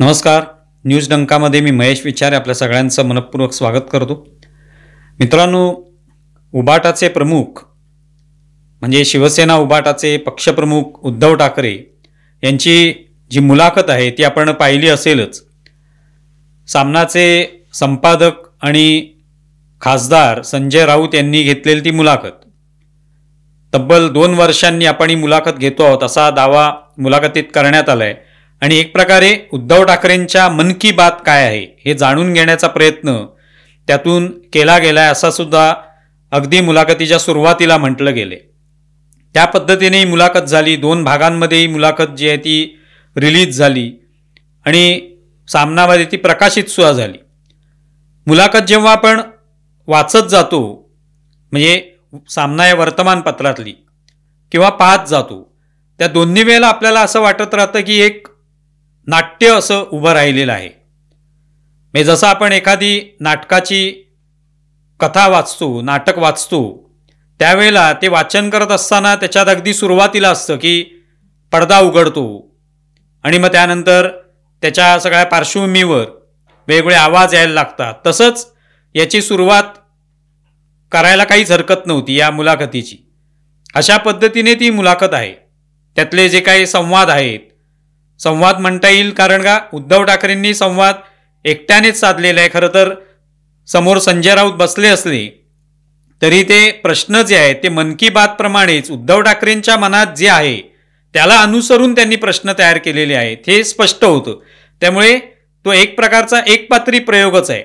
नमस्कार. न्यूज डंकामध्ये मी महेश विचारे आपल्या सगळ्यांचं मनपूर्वक स्वागत करतो. मित्रांनो, उबाटाचे प्रमुख म्हणजे शिवसेना उबाटाचे पक्षप्रमुख उद्धव ठाकरे यांची जी मुलाखत आहे ती आपण पाहिली असेलच. सामनाचे संपादक आणि खासदार संजय राऊत यांनी घेतलेली ती मुलाखत. तब्बल 2 वर्षांनी आपण ही मुलाखत घेतो आहोत असा दावा मुलाखतीत करण्यात आला आहे आणि एक प्रकारे उद्धव ठाकरेंच्या मन की बात काय आहे हे जाणून घेण्याचा प्रयत्न त्यातून केला गेलाय असा सुद्धा अगदी मुलाखतीच्या सुरुवातीला म्हटलं गेले. त्या पद्धतीने ही मुलाखत झाली. 2 भागांमध्ये ही मुलाखत जी आहे ती रिलीज झाली आणि सामनामध्ये ती प्रकाशित सुद्धा झाली. मुलाखत जेव्हा आपण वाचत जातो म्हणजे सामना या वर्तमानपत्रातली किंवा पाहत जातो त्या दोन्ही वेळेला आपल्याला असं वाटत राहतं की एक नाट्य असं उभं राहिलेलं आहे. म्हणजे जसं आपण एखादी नाटकाची कथा वाचतो, नाटक वाचतो, त्यावेळेला ते वाचन करत असताना त्याच्यात अगदी सुरुवातीला असतं की पडदा उघडतो आणि मग त्यानंतर त्याच्या सगळ्या पार्श्वभूमीवर वेगवेगळे आवाज यायला लागतात. तसंच याची सुरुवात करायला काहीच हरकत नव्हती या मुलाखतीची. अशा पद्धतीने ती मुलाखत आहे. त्यातले जे काही संवाद आहेत, संवाद म्हणता येईल कारण का उद्धव ठाकरेंनी संवाद एकट्यानेच साधलेला आहे. खरं तर समोर संजय राऊत बसले असले तरी ते प्रश्न जे आहेत ते मन की बात प्रमाणेच उद्धव ठाकरेंच्या मनात जे आहे त्याला अनुसरून त्यांनी प्रश्न तयार केलेले आहेत हे स्पष्ट होतं. त्यामुळे तो एक प्रकारचा एकपात्री प्रयोगच आहे.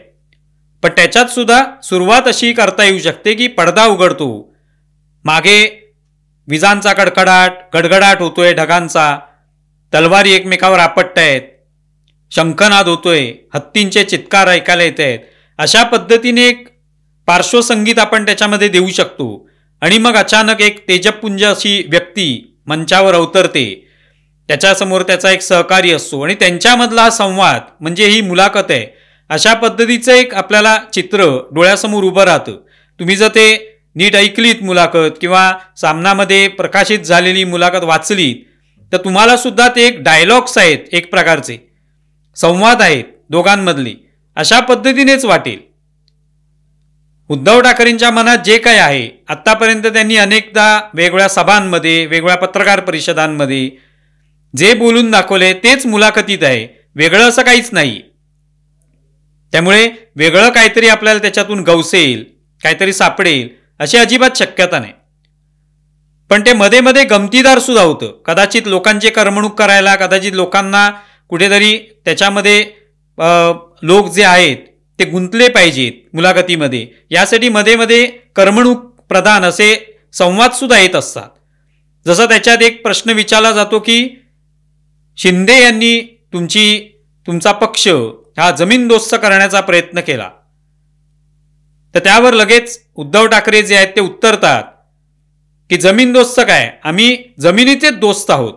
पण त्याच्यात सुद्धा सुरुवात अशी करता येऊ शकते की पडदा उघडतो, मागे विजांचा गडगडाट होतोय, ढगांचा, तलवारी एकमेकावर आपटतायत, शंखनाद होतोय, हत्तींचे चित्कार ऐकायला येत आहेत. अशा पद्धतीने एक पार्श्वसंगीत आपण त्याच्यामध्ये देऊ शकतो आणि मग अचानक एक तेजपुंज अशी व्यक्ती मंचावर अवतरते. त्याच्यासमोर त्याचा एक सहकारी असतो आणि त्यांच्यामधला हा संवाद म्हणजे ही मुलाखत आहे. अशा पद्धतीचं एक आपल्याला चित्र डोळ्यासमोर उभं राहतं. तुम्ही जर ते नीट ऐकलीत मुलाखत किंवा सामनामध्ये प्रकाशित झालेली मुलाखत वाचलीत तर तुम्हाला सुद्धा ते एक डायलॉग्स आहेत, एक प्रकारचे संवाद आहेत दोघांमधले, अशा पद्धतीनेच वाटेल. उद्धव ठाकरेंच्या मनात जे काही आहे आत्तापर्यंत त्यांनी अनेकदा वेगवेगळ्या सभांमध्ये, वेगवेगळ्या पत्रकार परिषदांमध्ये जे बोलून दाखवले तेच मुलाखतीत आहे. वेगळं असं काहीच नाही. त्यामुळे वेगळं काहीतरी आपल्याला त्याच्यातून गवसेल, काहीतरी सापडेल अशी अजिबात शक्यता नाही. पण ते मध्ये मध्ये गमतीदार सुद्धा होतं. कदाचित लोकांची करमणूक करायला, कदाचित लोकांना कुठेतरी त्याच्यामध्ये लोक जे आहेत ते गुंतले पाहिजेत मुलाखतीमध्ये, यासाठी मध्ये मध्ये करमणूक प्रधान असे संवाद सुद्धा येत असतात. जसं त्याच्यात एक प्रश्न विचारला जातो की शिंदे यांनी तुमचा पक्ष हा जमीनदोस्त करण्याचा प्रयत्न केला, तर त्यावर लगेच उद्धव ठाकरे जे आहेत ते उत्तरतात की जमीनदोस्त काय, आम्ही जमिनीचेच दोस्त आहोत.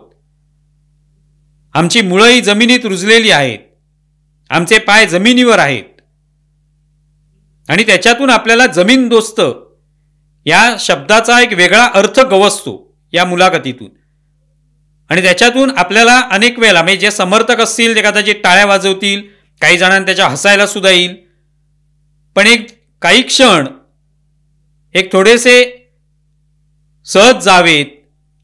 आमची मुळंही जमिनीत रुजलेली आहेत, आमचे पाय जमिनीवर आहेत आणि त्याच्यातून आपल्याला जमीनदोस्त या शब्दाचा एक वेगळा अर्थ गवसतो या मुलाखतीतून. आणि त्याच्यातून आपल्याला अनेक वेळेला म्हणजे जे समर्थक असतील ते कदाचित टाळ्या वाजवतील, काही जणांना त्याच्या हसायला सुद्धा येईल, पण एक काही क्षण एक थोडेसे सहज जावेत,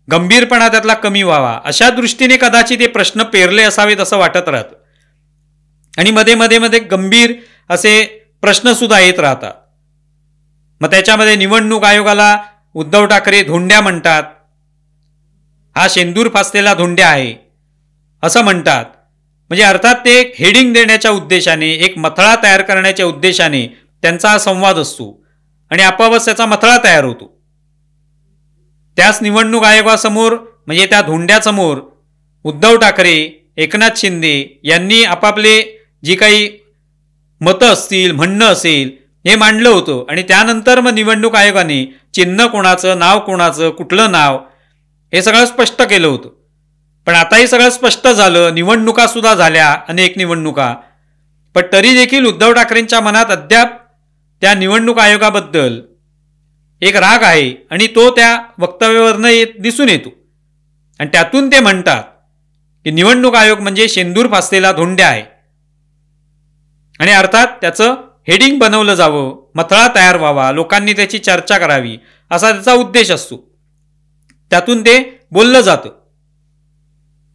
गंभीरपणा त्यातला कमी व्हावा अशा दृष्टीने कदाचित हे प्रश्न पेरले असावेत असं वाटत राहतं. आणि मध्ये मध्ये मध्ये गंभीर असे प्रश्न सुद्धा येत राहतात. मग त्याच्यामध्ये निवडणूक आयोगाला उद्धव ठाकरे धोंड्या म्हणतात, हा शेंदूर फासलेला धोंड्या आहे असं म्हणतात. म्हणजे अर्थात ते एक हेडिंग देण्याच्या उद्देशाने, एक मथळा तयार करण्याच्या उद्देशाने त्यांचा हा संवाद असतो आणि आपोआपच त्याचा मथळा तयार होतो. त्याच निवडणूक आयोगासमोर म्हणजे त्या धोंड्यासमोर उद्धव ठाकरे, एकनाथ शिंदे यांनी आपापले जी काही मतं असतील, म्हणणं असेल हे मांडलं होतं आणि त्यानंतर मग निवडणूक आयोगाने चिन्ह कोणाचं, नाव कोणाचं, कुठलं नाव हे सगळं स्पष्ट केलं होतं. पण आता हे सगळं स्पष्ट झालं, निवडणुका सुद्धा झाल्या, अनेक निवडणुका, पण तरी देखील उद्धव ठाकरेंच्या मनात अद्याप त्या निवडणूक आयोगाबद्दल एक राग आहे आणि तो त्या वक्तव्यावरनं दिसून येतो. आणि त्यातून ते म्हणतात की निवडणूक आयोग म्हणजे शेंदूर फासलेला धोंड्या आहे आणि अर्थात त्याचं हेडिंग बनवलं जावं, मथळा तयार व्हावा, लोकांनी त्याची चर्चा करावी असा त्याचा उद्देश असतो. त्यातून ते बोललं जातं.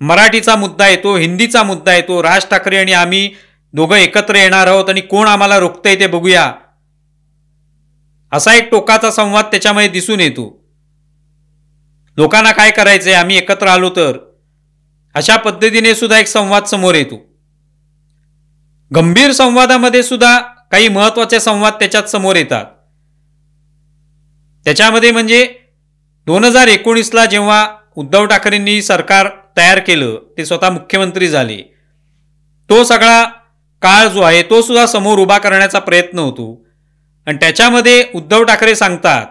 मराठीचा मुद्दा येतो, हिंदीचा मुद्दा येतो, राज ठाकरे आणि आम्ही दोघं एकत्र येणार आहोत आणि कोण आम्हाला रोखतंय ते बघूया, असा एक टोकाचा संवाद त्याच्यामध्ये दिसून येतो. लोकांना काय करायचंय, आम्ही एकत्र आलो तर, अशा पद्धतीने सुद्धा एक संवाद समोर येतो. गंभीर संवादामध्ये सुद्धा काही महत्वाचे संवाद त्याच्यात समोर येतात. त्याच्यामध्ये म्हणजे 2019ला जेव्हा उद्धव ठाकरेंनी सरकार तयार केलं, ते स्वतः मुख्यमंत्री झाले, तो सगळा काळ जो आहे तो सुद्धा समोर उभा करण्याचा प्रयत्न होतो. आणि त्याच्यामध्ये उद्धव ठाकरे सांगतात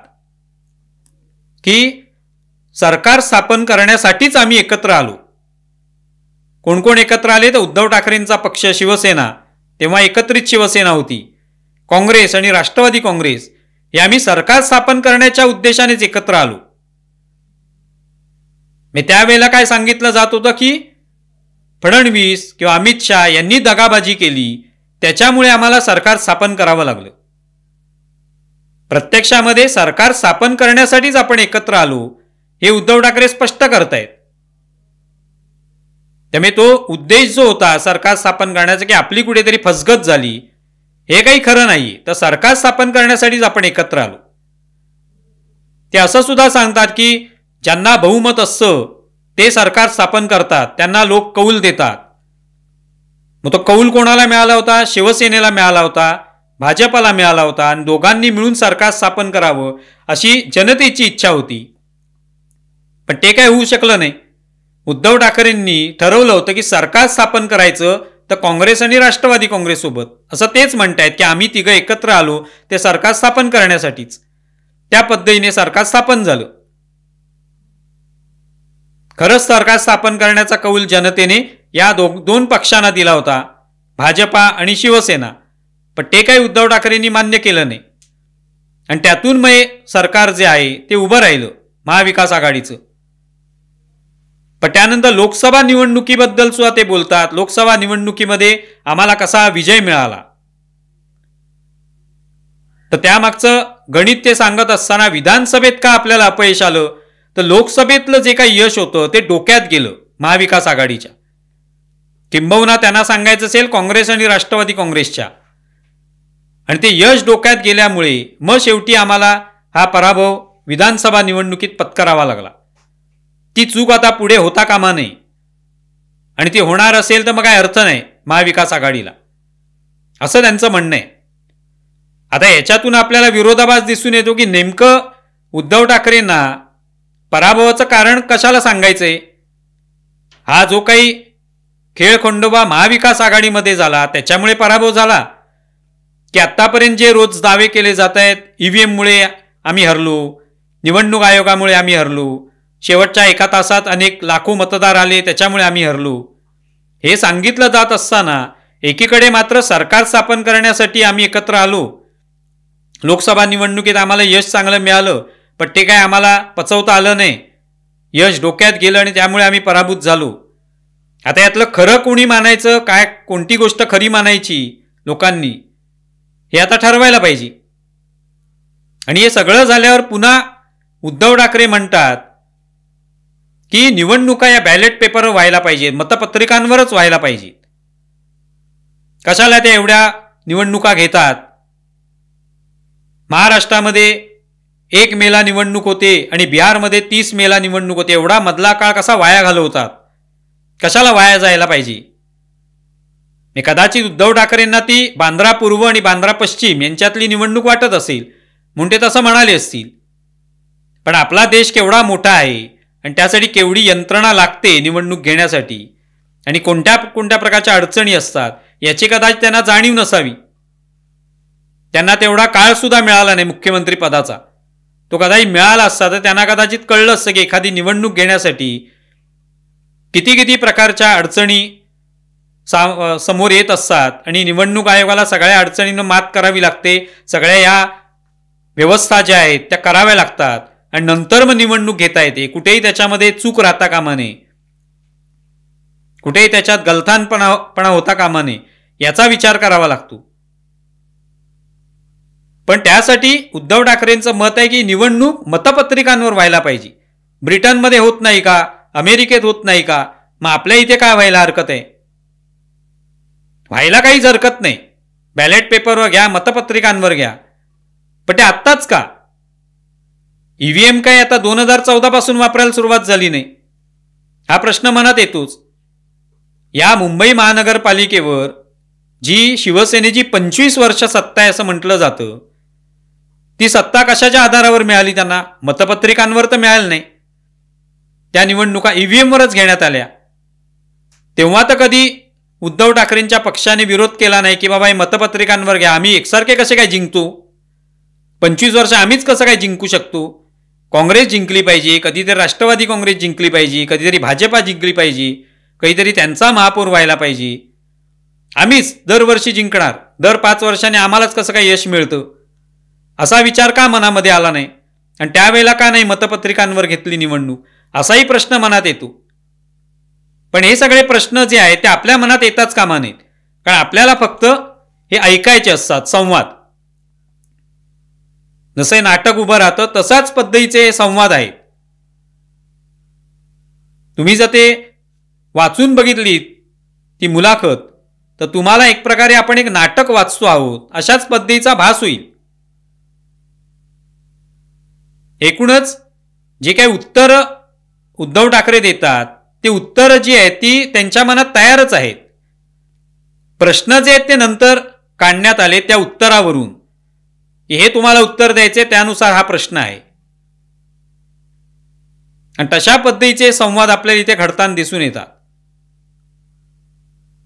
की सरकार स्थापन करण्यासाठीच आम्ही एकत्र आलो. कोण कोण एकत्र आले तर उद्धव ठाकरेंचा पक्ष शिवसेना, तेव्हा एकत्रित शिवसेना होती, काँग्रेस आणि राष्ट्रवादी काँग्रेस, हे आम्ही सरकार स्थापन करण्याच्या उद्देशानेच एकत्र आलो. मी त्यावेळेला काय सांगितलं जात होतं की फडणवीस किंवा अमित शहा यांनी दगाबाजी केली, त्याच्यामुळे आम्हाला सरकार स्थापन करावं लागलं. प्रत्यक्षामध्ये सरकार स्थापन करण्यासाठीच आपण एकत्र आलो हे उद्धव ठाकरे स्पष्ट करतायत. त्यामुळे तो उद्देश जो होता सरकार स्थापन करण्याचा की आपली कुठेतरी फसगत झाली, हे काही खरं नाही, तर सरकार स्थापन करण्यासाठीच आपण एकत्र आलो. ते असं सुद्धा सांगतात की ज्यांना बहुमत असतं ते सरकार स्थापन करतात, त्यांना लोक कौल देतात. मग तो कौल कोणाला मिळाला होता? शिवसेनेला मिळाला होता, भाजपाला मिळाला होता आणि दोघांनी मिळून सरकार स्थापन करावं अशी जनतेची इच्छा होती. पण ते काय होऊ शकलं नाही. उद्धव ठाकरेंनी ठरवलं होतं की सरकार स्थापन करायचं तर काँग्रेस आणि राष्ट्रवादी काँग्रेससोबत, असं तेच म्हणतायत की आम्ही तिघं एकत्र आलो ते सरकार स्थापन करण्यासाठीच. त्या पद्धतीने सरकार स्थापन झालं. खरंच सरकार स्थापन करण्याचा कौल जनतेने या दोन पक्षांना दिला होता, भाजपा आणि शिवसेना. पण ते काही उद्धव ठाकरेंनी मान्य केलं नाही आणि त्यातून मग सरकार जे आहे ते उभं राहिलं महाविकास आघाडीचं. पण त्यानंतर लोकसभा निवडणुकीबद्दल सुद्धा ते बोलतात. लोकसभा निवडणुकीमध्ये आम्हाला कसा विजय मिळाला, तर त्यामागचं गणित ते सांगत असताना विधानसभेत का आपल्याला अपयश आलं, तर लोकसभेतलं जे काही यश होतं ते डोक्यात गेलं महाविकास आघाडीच्या, किंबहुना त्यांना सांगायचं असेल काँग्रेस आणि राष्ट्रवादी काँग्रेसच्या. आणि ते यश डोक्यात गेल्यामुळे मग शेवटी आम्हाला हा पराभव विधानसभा निवडणुकीत पत्करावा लागला. ती चूक आता पुढे होता कामा नये आणि ती होणार असेल तर मग काय अर्थ नाही महाविकास आघाडीला, असं त्यांचं म्हणणं आहे. आता याच्यातून आपल्याला विरोधाभास दिसून येतो की नेमकं उद्धव ठाकरेंना पराभवाचं कारण कशाला सांगायचंय. हा जो काही खेळखंडोबा महाविकास आघाडीमध्ये झाला त्याच्यामुळे पराभव झाला, की आत्तापर्यंत जे रोज दावे केले जात आहेत, ईव्हीएममुळे आम्ही हरलो, निवडणूक आयोगामुळे आम्ही हरलो, शेवटच्या 1 तासात अनेक लाखो मतदार आले त्याच्यामुळे आम्ही हरलो, हे सांगितलं जात असताना एकीकडे मात्र सरकार स्थापन करण्यासाठी आम्ही एकत्र आलो, लोकसभा निवडणुकीत आम्हाला यश चांगलं मिळालं, पण ते काय आम्हाला पचवता आलं नाही, यश डोक्यात गेलं आणि त्यामुळे आम्ही पराभूत झालो. आता यातलं खरं कोणी मानायचं, काय कोणती गोष्ट खरी मानायची लोकांनी, हे आता ठरवायला पाहिजे. आणि हे सगळं झाल्यावर पुन्हा उद्धव ठाकरे म्हणतात की निवडणुका या बॅलेट पेपरवर व्हायला पाहिजेत, मतपत्रिकांवरच व्हायला पाहिजेत. कशाला त्या एवढ्या निवडणुका घेतात? महाराष्ट्रामध्ये 1 मेला निवडणूक होते आणि बिहारमध्ये 30 मेला निवडणूक होते. एवढा मधला काळ कसा वाया घालवतात? कशाला वाया जायला पाहिजे? कदाचित उद्धव ठाकरेंना ती बांद्रा पूर्व आणि बांद्रा पश्चिम यांच्यातली निवडणूक वाटत असेल म्हणून ते तसं म्हणाले असतील. पण आपला देश केवढा मोठा आहे आणि त्यासाठी केवढी यंत्रणा लागते निवडणूक घेण्यासाठी आणि कोणत्या कोणत्या प्रकारच्या अडचणी असतात याची कदाचित त्यांना जाणीव नसावी. त्यांना तेवढा काळ सुद्धा मिळाला नाही मुख्यमंत्री पदाचा. तो कदाचित मिळाला असता तर त्यांना कदाचित कळलं असतं की एखादी निवडणूक घेण्यासाठी किती किती प्रकारच्या अडचणी समोर येत असतात आणि निवडणूक आयोगाला सगळ्या अडचणींना मात करावी लागते, सगळ्या या व्यवस्था ज्या आहेत त्या कराव्या लागतात आणि नंतर मग निवडणूक घेता येते. कुठेही त्याच्यामध्ये चूक राहता कामा नये. कुठेही त्याच्यात गलथानपणा होता कामा नये याचा विचार करावा लागतो. पण त्यासाठी उद्धव ठाकरेंचं मत आहे की निवडणूक मतपत्रिकांवर व्हायला पाहिजे. ब्रिटनमध्ये होत नाही का, अमेरिकेत होत नाही का, मग आपल्या इथे काय व्हायला हरकत आहे? व्हायला काहीच हरकत नाही. बॅलेट पेपरवर घ्या, मतपत्रिकांवर घ्या. पण ते आत्ताच का? ईव्हीएम काय आता 2014 पासून वापरायला सुरुवात झाली नाही? हा प्रश्न मनात येतोच. या मुंबई महानगरपालिकेवर जी शिवसेनेची 25 वर्ष सत्ता आहे असं म्हटलं जातं, ती सत्ता कशाच्या आधारावर मिळाली त्यांना? मतपत्रिकांवर तर मिळाली नाही. त्या निवडणुका ईव्हीएमवरच घेण्यात आल्या. तेव्हा तर कधी उद्धव ठाकरेंच्या पक्षाने विरोध केला नाही की बाबा हे मतपत्रिकांवर घ्या, आम्ही एकसारखे कसे काय जिंकतो? 25 वर्ष आम्हीच कसं काय जिंकू शकतो? काँग्रेस जिंकली पाहिजे, कधीतरी राष्ट्रवादी काँग्रेस जिंकली पाहिजे, कधीतरी भाजपा जिंकली पाहिजे, कधीतरी त्यांचा महापौर व्हायला पाहिजे. आम्हीच दरवर्षी जिंकणार, दर 5 वर्षांनी आम्हालाच कसं काय यश मिळतं? असा विचार का मनामध्ये आला नाही? आणि त्यावेळेला का नाही मतपत्रिकांवर घेतली निवडणूक? असाही प्रश्न मनात येतो. पण हे सगळे प्रश्न जे आहेत ते आपल्या मनात येताच कामा नयेत. कारण आपल्याला फक्त हे ऐकायचे असतात संवाद. जसे नाटक उभं राहतं तसाच पद्धतीचे संवाद आहेत. तुम्ही जर ते वाचून बघितली ती मुलाखत तर तुम्हाला एक प्रकारे आपण एक नाटक वाचतो आहोत अशाच पद्धतीचा भास होईल. एकूणच जे काही उत्तर उद्धव ठाकरे देतात ते उत्तर जी आहेत ती त्यांच्या मनात तयारच आहेत. प्रश्न जे आहेत ते नंतर काढण्यात आले त्या उत्तरावरून की हे तुम्हाला उत्तर द्यायचे, त्यानुसार हा प्रश्न आहे. आणि तशा पद्धतीचे संवाद आपल्याला इथे घडताना दिसून येतात.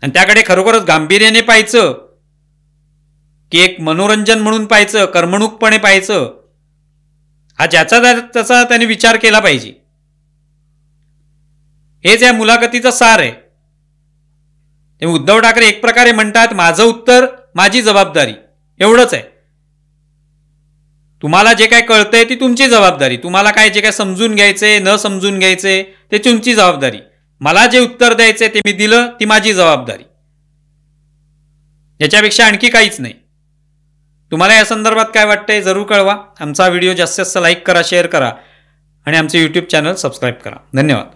आणि त्याकडे खरोखरच गांभीर्याने पाहायचं की एक मनोरंजन म्हणून पाहायचं, कर्मणूकपणे पाहायचं, हा ज्याचा त्याचा त्याने विचार केला पाहिजे. हेच या मुलाखतीचं सार आहे. ते उद्धव ठाकरे एक प्रकारे म्हणतात माझं उत्तर माझी जबाबदारी, एवढंच आहे. तुम्हाला जे काय कळतंय ती तुमची जबाबदारी, तुम्हाला काय जे काय समजून घ्यायचे न समजून घ्यायचे ते तुमची जबाबदारी, मला जे उत्तर द्यायचे ते मी दिलं ती माझी जबाबदारी, याच्यापेक्षा आणखी काहीच नाही. तुम्हाला या संदर्भात काय वाटतंय जरूर कळवा. आमचा व्हिडिओ जास्तीत जास्त लाईक करा, शेअर करा आणि आमचे यूट्यूब चॅनल सबस्क्राईब करा. धन्यवाद.